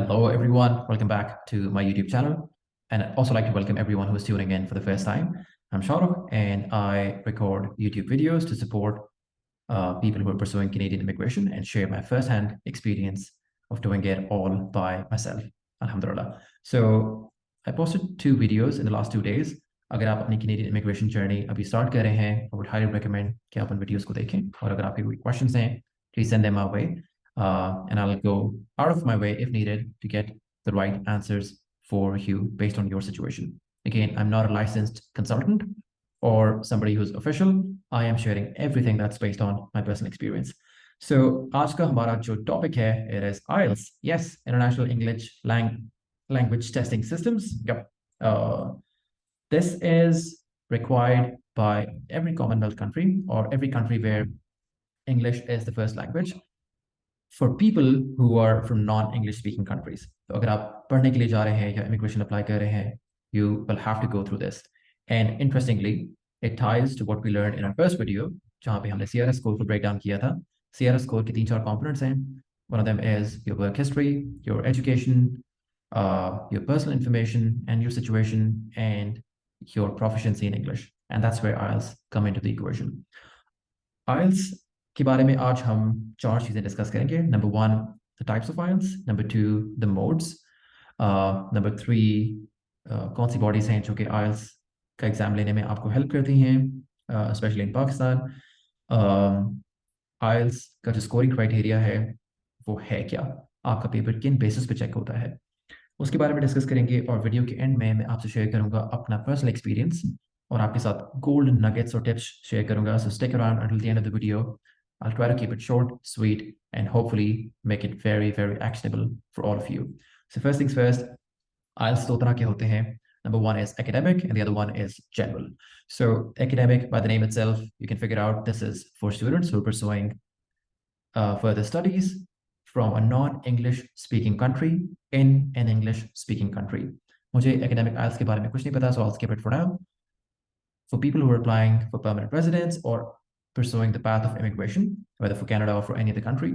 Hello, everyone. Welcome back to my YouTube channel. And I'd also like to welcome everyone who is tuning in for the first time. I'm Shahrukh, and I record YouTube videos to support people who are pursuing Canadian immigration and share my first-hand experience of doing it all by myself. Alhamdulillah. So I posted 2 videos in the last 2 days. अगर आप अपनी Canadian immigration journey अभी start कर रहे हैं, I would highly recommend कि आप उन videos को देखें. और अगर आपके कोई questions हैं, please send them my way. And I'll go out of my way if needed to get the right answers for you based on your situation. Again, I'm not a licensed consultant or somebody who's official. I am sharing everything that's based on my personal experience. So, आज का हमारा जो topic है, it is IELTS. Yes, International English Language Testing Systems. Yep. This is required by every Commonwealth country or every country where English is the first language. For people who are from non-English speaking countries. तो अगर आप पढ़ने के लिए जा रहे हैं या immigration apply कर रहे हैं, you will have to go through this. And interestingly, it ties to what we learned in our first video, जहाँ पे हमने CRS score को break down किया था. CRS score के 3-4 components हैं. One of them is your work history, your education, your personal information, and your situation, and your proficiency in English. And that's where IELTS come into the equation. IELTS के बारे में आज हम 4 चीज़ें discuss करेंगे. Number 1, the types of IELTS. Number 2, the modes. Number 3, कौन सी bodies हैं जो कि IELTS का एग्जाम लेने में आपको हेल्प करती हैं, especially in Pakistan. IELTS का जो स्कोरिंग क्राइटेरिया है वो है क्या, आपका पेपर किन बेसिस पे चेक होता है, उसके बारे में डिस्कस करेंगे. और वीडियो के एंड में मैं आपसे शेयर करूंगा अपना पर्सनल एक्सपीरियंस और आपके साथ गोल्डन नगेट्स और टिप्स शेयर करूंगा. So stick around until the end of the video. I'll try to keep it short, sweet, and hopefully make it very, very actionable for all of you. So first things first, IELTS दो तरह के होते हैं. Number 1 is academic and the other one is general. So academic, by the name itself, you can figure out this is for students who are pursuing further studies from a non-English speaking country in an English speaking country. मुझे academic IELTS के बारे में कुछ नहीं पता, so I'll skip it for now. For people who are applying for permanent residence or pursuing the path of immigration, whether for Canada or for any other country,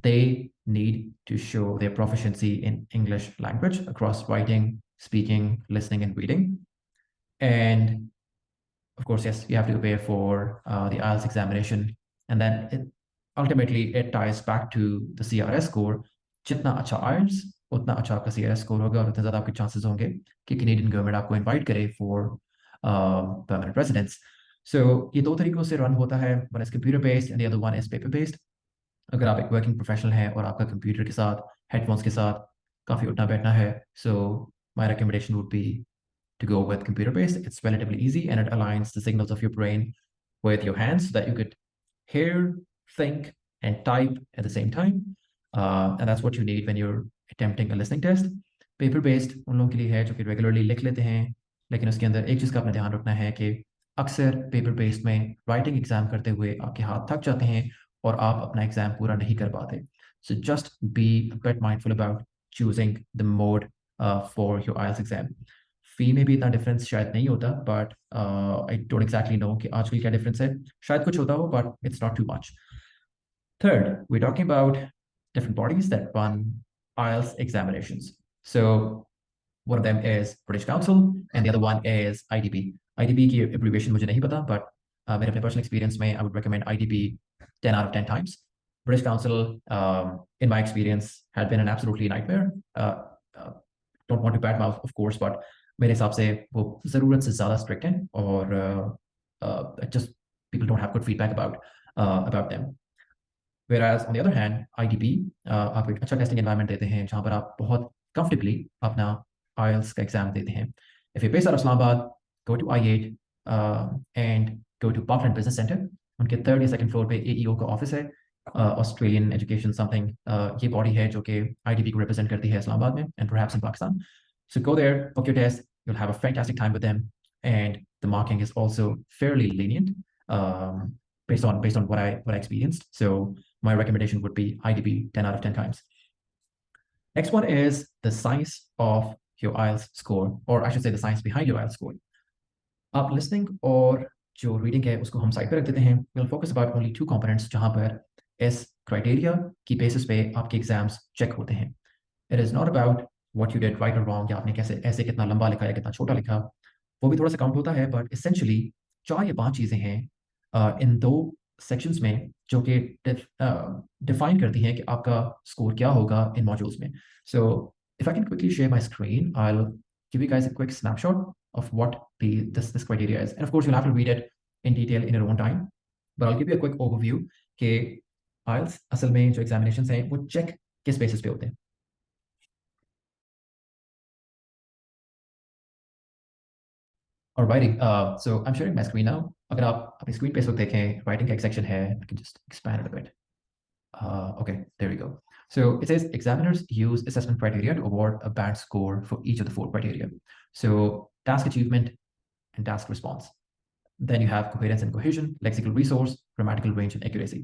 they need to show their proficiency in English language across writing, speaking, listening, and reading. And of course, yes, you have to prepare for the IELTS examination. And then ultimately, it ties back to the CRS score. जितना अच्छा IELTS, उतना अच्छा आपका CRS score होगा और उतना ज़्यादा आपके chances होंगे कि Canadian government आपको invite करे for permanent residence. So ये 2 तरीकों से रन होता है. One is computer based and the other one is paper based. अगर आप एक working professional हैं और आपका computer के साथ, headphones के साथ काफ़ी उठना बैठना है, so my recommendation would be to go with computer based. It's relatively easy and it aligns the signals of your brain with your hands so that you could hear, think, and type at the same time. And that's what you need when you're attempting a listening test. Paper based उन लोगों के लिए है जो कि regularly लिख लेते हैं, लेकिन उसके अंदर एक चीज़ का अपना ध्यान रखना है कि अक्सर पेपर बेस्ड में राइटिंग एग्जाम करते हुए आपके हाथ थक जाते हैं और आप अपना एग्जाम पूरा नहीं कर पाते. So just be a bit mindful about choosing the mode for your IELTS exam. फी में भी इतना डिफरेंस शायद नहीं होता, but I don't exactly know कि आजकल क्या डिफरेंस है. शायद कुछ होता हो, but it's not too much. Third, we're talking about different bodies that run IELTS examinations. So one of them is British Council and the other one is IDP. IDP की abbreviation मुझे नहीं पता, but मेरे अपने personal experience में I would recommend IDP 10 out of 10 times. British Council, in my experience, had been an absolutely nightmare. Don't want to badmouth, of course, but मेरे हिसाब से वो ज़रूरत से ज़्यादा strict हैं और just people don't have good feedback about them. Whereas on the other hand, IDP आपको एक अच्छा testing environment देते हैं जहाँ पर आप बहुत comfortably अपना IELTS का एग्जाम देते हैं. If you're based out of Islamabad, go to I8 and go to Parkland Business Center. उनके 3rd या 2nd floor पे AEO का ऑफिस है, Australian Education something. ये बॉडी है जो कि IDP को represent करती है इस्लामाबाद में and perhaps in Pakistan. So go there, book your test. You'll have a fantastic time with them, and the marking is also fairly lenient based on what I experienced. So my recommendation would be IDP 10 out of 10 times. Next one is the science of your IELTS score, or I should say the science behind your IELTS score. आप listening और जो reading है उसको हम side पे रख देते हैं. We'll focus about only 2 components जहाँ पर इस criteria की basis पे आपके exams check होते हैं. It is not about what you did right और रॉन्ग, या आपने कैसे ऐसे कितना लंबा लिखा या कितना छोटा लिखा, वो भी थोड़ा सा काउंट होता है, बट इसेंशली 4 या 5 चीज़ें हैं इन 2 सेक्शंस में जो कि डिफाइन करती हैं कि आपका स्कोर क्या होगा इन मॉड्यूल्स में. सो if I can quickly share my screen, I'll give you guys a quick snapshot of what this criteria is. And of course, you'll have to read it in detail in your own time. But I'll give you a quick overview कि IELTS असल में जो examinations हैं वो check किस basis पे होते हैं. Alrighty, so I'm sharing my screen now. अगर आप अपनी screen पे इस वक्त देखें, writing का एक section है, I can just expand it a bit. Okay, there we go. So it says examiners use assessment criteria to award a band score for each of the 4 criteria. So task achievement and task response. Then you have coherence and cohesion, lexical resource, grammatical range, and accuracy.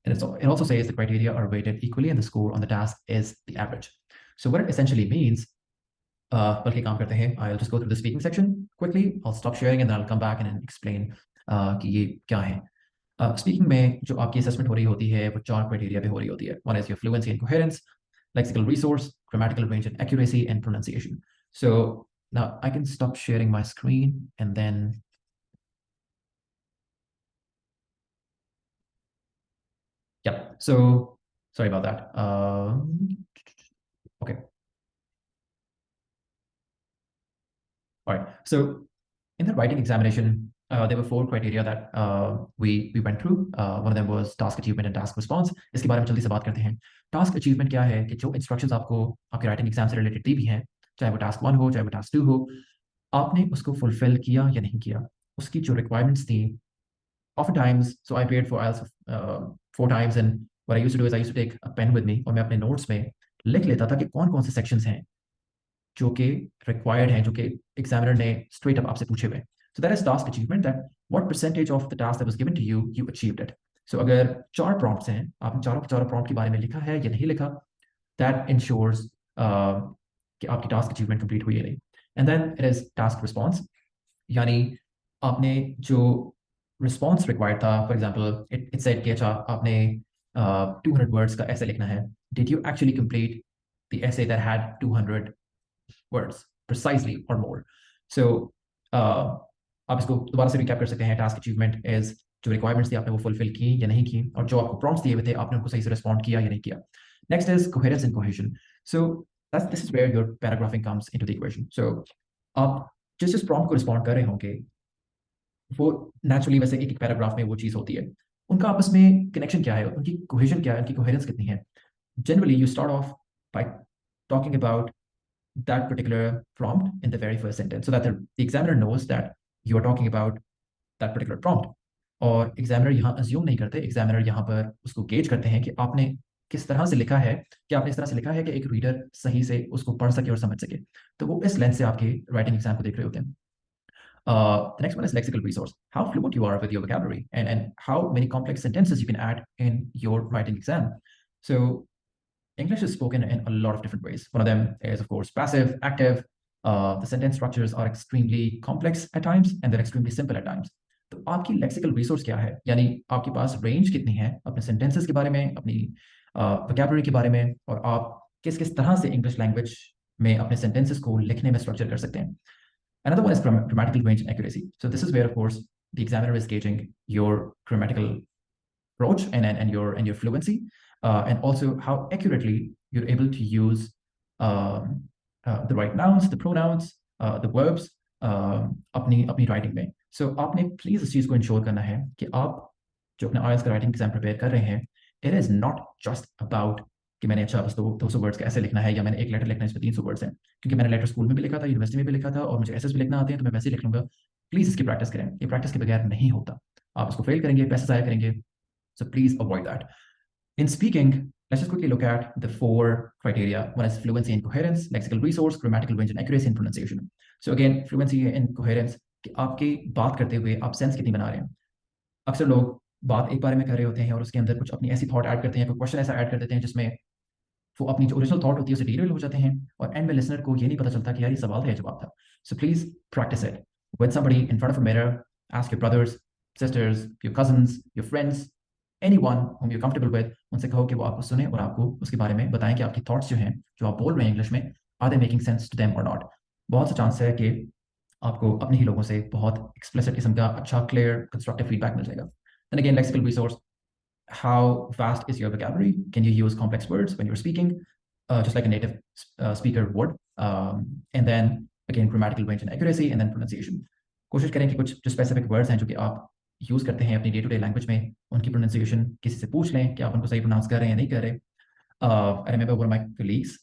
And it also says the criteria are weighted equally and the score on the task is the average. So what it essentially means, बल्कि काम करते हैं, I'll just go through the speaking section quickly. I'll stop sharing and then I'll come back and explain कि ये क्या है. Speaking में जो आपकी assessment हो रही होती है वो 4 criteria पे हो रही होती है. One is your fluency and coherence, lexical resource, grammatical range and accuracy, and pronunciation. So now I can stop sharing my screen and then yeah, so sorry about that. Okay. All right. So in the writing examination, there were 4 criteria that we went through. One of them was task achievement and task response. इसके बारे में जल्दी से बात करते हैं. Task achievement क्या है कि जो instructions आपको आपके writing exam से related दी भी हैं, चाहे वो task 1 हो, चाहे वो task 2 हो, आपने उसको fulfill किया या नहीं किया. उसकी जो requirements थी, oftentimes, so I prepared for IELTS 4 times, and what I used to do is I used to take a pen with me और मैं अपने notes में लिख लेता था कि कौन-कौन से sections हैं जो कि required हैं, जो कि examiner ने straight up आपसे पूछे हुए. So that is task achievement, that what percentage of the task that was given to you, you achieved it. So अगर 4 prompts हैं, आपने चारों prompt के बारे में लिखा है या नहीं लिखा, that ensures कि आपकी task achievement complete हुई है नहीं. And then it is task response, यानी आपने जो response required था, for example, it said कि अच्छा आपने 200 words का essay लिखना है. Did you actually complete the essay that had 200 words precisely or more? So आप इसको दोबारा से रिकैप कर सकते हैं. टास्क अचीवमेंट इज जो रिक्वायरमेंट्स थी आपने वो फुलफिल की या नहीं की, और जो आपको प्रॉम्प्ट्स दिए हुए थे आपने उनको सही से रिस्पॉन्ड किया या नहीं किया. Next is coherence and cohesion. So this is where your paragraphing comes into the equation. So आप जिस प्रॉम्प्ट को रिस्पॉन्ड कर रहे होंगे वो नेचुरली वैसे एक पैराग्राफ में वो चीज़ होती है. उनका आपस में कनेक्शन क्या है, उनकी कोहेजन क्या है, उनकी कोहेरेंस कितनी है. Generally you start of bye talking about that particular prompt in the very first sentence so that the examiner knows that you are talking about that particular prompt. और examiner यहाँ assume नहीं करते, examiner यहाँ पर उसको gauge करते हैं कि आपने किस तरह से लिखा है, कि आपने इस तरह से लिखा है कि एक reader सही से उसको पढ़ सके और समझ सके. तो वो इस लेंस से आपके writing exam को देख रहे होते हैं. The next one is lexical resource. How fluent you are with your vocabulary and how many complex sentences you can add in your writing exam. So English is spoken in a lot of different ways. One of them is, of course, passive, active. The sentence structures are extremely complex at times and they're extremely simple at times. तो आपकी lexical resource क्या है, यानी आपके पास range कितनी है अपने sentences के बारे में, अपनी vocabulary के बारे में, और आप किस किस तरह से English language में अपने sentences को लिखने में structure कर सकते हैं. Another one is grammatical range and accuracy. So this is where, of course, the examiner is gauging your grammatical approach and your fluency, and also how accurately you're able to use the right nouns, the pronouns, the verbs अपनी writing में. So आपने please इस चीज़ को ensure करना है कि आप जो अपने IELTS का writing exam prepare कर रहे हैं, it is not just about कि मैंने अच्छा बस 200 वर्ड्स का ऐसे लिखना है या मैंने एक लेटर लिखना है इसमें 300 वर्ड्स हैं, क्योंकि मैंने लेटर स्कूल में भी लिखा था, यूनिवर्सिटी में भी लिखा था, और मुझे ऐसे भी लिखना आते हैं तो मैं वैसे ही लिख लूँगा. प्लीज़ इसकी प्रैक्टिस करें, ये प्रैक्टिस के बगैर नहीं होता. आप इसको फेल करेंगे, पैसे ज़ाया करेंगे. So please avoid that. In speaking, let's just quickly look at the 4 criteria. One is fluency and coherence, lexical resource, grammatical range and accuracy, and pronunciation. So again, fluency and coherence, कि आपकी बात करते हुए आप sense कितनी बना रहे हैं. अक्सर लोग बात एक बारे में कर रहे होते हैं और उसके अंदर कुछ अपनी ऐसी थॉट ऐड करते हैं, कोई क्वेश्चन ऐसा ऐड कर देते हैं जिसमें वो अपनी जो ओरिजिनल थॉट होती है उसे डिरेल हो जाते हैं, और एंड में लिसनर को ये नहीं पता चलता कि यार ये सवाल था या जवाब था. So please practice it with somebody in front of a mirror. Ask your brothers, sisters, your cousins, your friends. anyone whom you're comfortable with, उनसे कहो कि वो आपको सुने और आपको उसके बारे में बताएं कि आपकी थॉट्स जो हैं, जो आप बोल रहे हैं इंग्लिश में, are they making sense to them और नॉट। बहुत सा चांस है कि आपको अपने ही लोगों से बहुत एक्सप्लिसिट किस्म का अच्छा, क्लियर, कंस्ट्रक्टिव फीडबैक मिल जाएगा। Then again, lexical resource, how vast is your vocabulary? Can you use complex words when you're speaking, just like a native speaker would? And then again, grammatical range and accuracy, and then pronunciation. कोशिश करें कि कुछ जो specific words हैं जो कि आप use करते हैं अपनी डे टू डे लैंग्वेज में, उनकी प्रोनाउंसिएशन किसी से पूछ लें कि आप उनको सही प्रोनाउंस कर रहे हैं या नहीं कर रहे। I remember one of my colleagues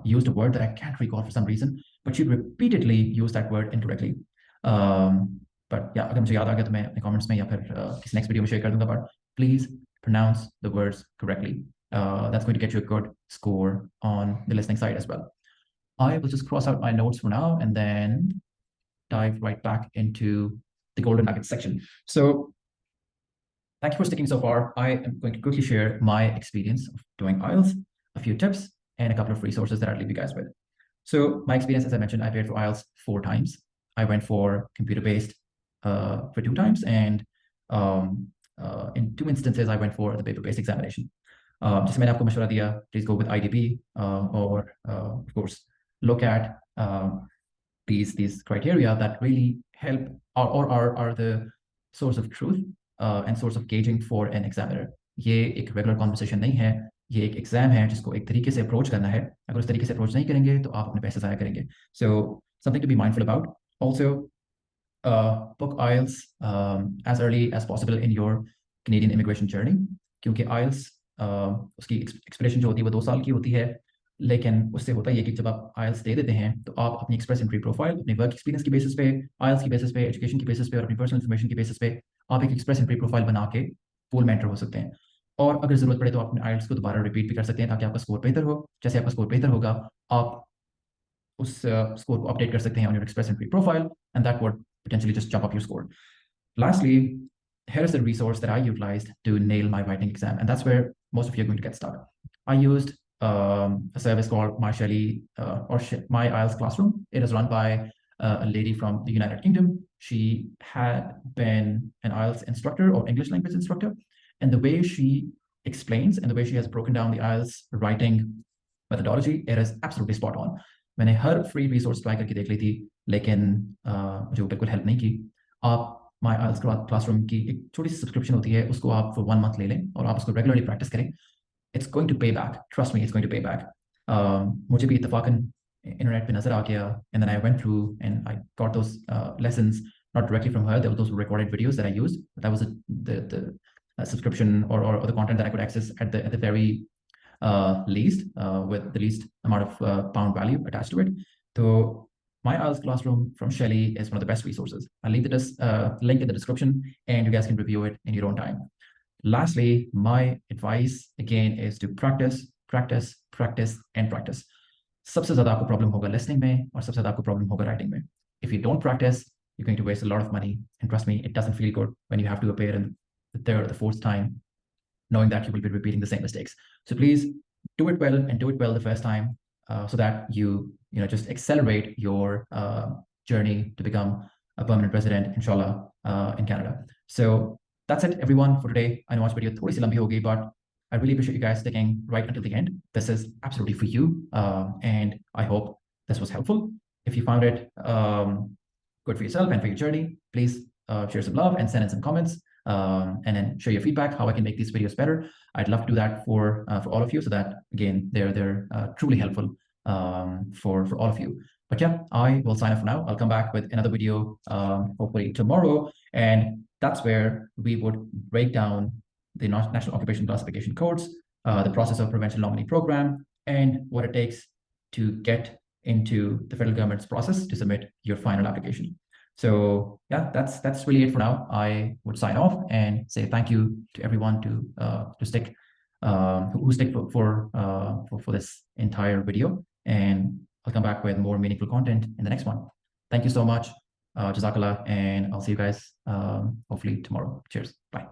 used a word that I can't recall for some reason, but she repeatedly used that word incorrectly. But yeah, अगर मुझे याद आ गया तो मैं अपने comments में या फिर किसी next video में share कर दूंगा, but please pronounce the words correctly. That's going to get you a good score on the listening side as well. I will just cross out my notes for now and then dive right back into the golden nuggets section. So thank you for sticking so far. I am going to quickly share my experience of doing IELTS, a few tips, and a couple of resources that I'll leave you guys with. So my experience, as I mentioned, I paid for IELTS 4 times. I went for computer-based for 2 times, and in 2 instances, I went for the paper-based examination. Just मैंने आपको मशवरा दिया, please go with IDP, or of course, look at these criteria that really help or are the source of truth and source of gauging for an examiner. ये एक regular conversation नहीं है, ये एक एग्जाम है जिसको एक तरीके से अप्रोच करना है। अगर उस तरीके से अप्रोच नहीं करेंगे तो आप अपने पैसे ज़ाया करेंगे। So something to be mindful about. Also, book IELTS as early as possible in your Canadian immigration journey, क्योंकि IELTS उसकी एक्सप्रेशन जो होती है वो 2 साल की होती है, लेकिन उससे होता ही है कि जब आप IELTS दे देते हैं तो आप अपनी एक्सप्रेस एंट्री प्रोफाइल, अपने वर्क एक्सपीरियंस की बेसिस पे, IELTS की बेसिस पे, एजुकेशन की बेसिस पे और अपनी पर्सनल इन्फॉर्मेशन की बेसिस पे आप एक एक्सप्रेस एंट्री प्रोफाइल बना के पूल में एंटर हो सकते हैं। और अगर ज़रूरत पड़े तो आप अपने IELTS को दोबारा रिपीट भी कर सकते हैं ताकि आपका स्कोर बेहतर हो। जैसे आपका स्कोर बेहतर होगा, आप उस स्कोर को अपडेट कर सकते हैं on your express entry profile, and that would potentially just jump up your score. Lastly, here is the resource that I utilized to nail my writing exam, and that's where most of you are going to get stuck. I used a service called My IELTS Classroom. It is run by a lady from the United Kingdom. She had been an IELTS instructor or English language instructor, and the way she explains and the way she has broken down the IELTS writing methodology, it is absolutely spot on. मैंने हर free resource try करके देख ली थी, लेकिन मुझे वो बिल्कुल help नहीं की। आप माई IELTS क्लासरूम की एक छोटी सी सब्सक्रिप्शन होती है, उसको आप फॉर 1 मंथ ले लें और आप उसको रेगुलरली प्रैक्टिस करें। It's going to pay back, trust me, it's going to pay back. मुझे भी इत्तफाकन इंटरनेट पे नजर आ गया, and then I went through and I got those lessons not directly from her. Those were recorded videos that I used. That was the subscription or the content that I could access at the very least, with the least amount of pound value attached to it. So my IELTS classroom from Shelley is one of the best resources. I'll leave the link in the description and you guys can review it in your own time. Lastly, my advice again is to practice, practice, practice, and practice. सबसे ज़्यादा आपको problem होगा listening में और सबसे ज़्यादा आपको problem होगा राइटिंग में. If you don't practice, you're going to waste a lot of money, and trust me, it doesn't feel good when you have to appear in the 3rd or the 4th time knowing that you will be repeating the same mistakes. So please do it well, and do it well the first time, so that you just accelerate your journey to become a permanent resident, inshallah, in Canada. So that's it, everyone, for today. I know this video थोड़ी सी लंबी हो गई, but I really appreciate you guys sticking right until the end. This is absolutely for you, and I hope this was helpful. If you found it good for yourself and for your journey, please share some love and send in some comments, and then share your feedback, how I can make these videos better. I'd love to do that for all of you, so that again they're truly helpful for all of you. But yeah, I will sign off for now. I'll come back with another video hopefully tomorrow, and that's where we would break down the National Occupation Classification codes, the process of provincial nominee program, and what it takes to get into the federal government's process to submit your final application. So yeah, that's really it for now. I would sign off and say thank you to everyone to stick for this entire video, and I'll come back with more meaningful content in the next one. Thank you so much. Jazakallah, and I'll see you guys hopefully tomorrow. Cheers. Bye.